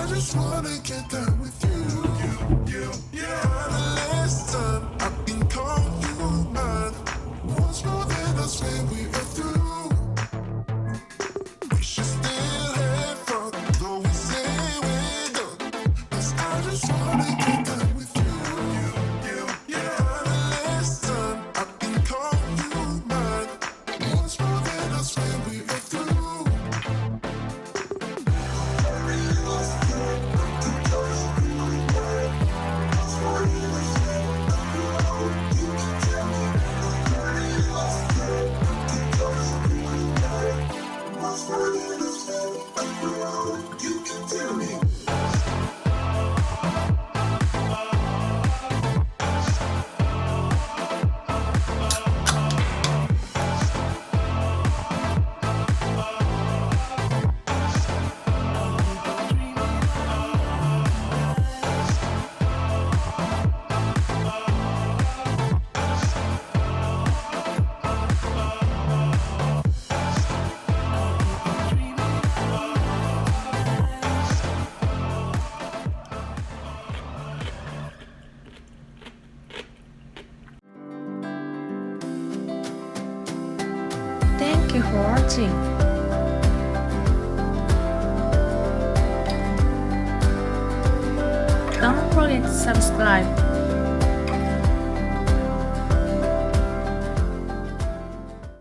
I just wanna get down with you. The last time I can call you mine. Once more, then I swear we are through. We should still have fun, though we say we're done. 'Cause I just wanna get down with you. The last time I can call you mine. Once more, then I swear we are through. You can tell me. Thank you for watching. Don't forget to subscribe.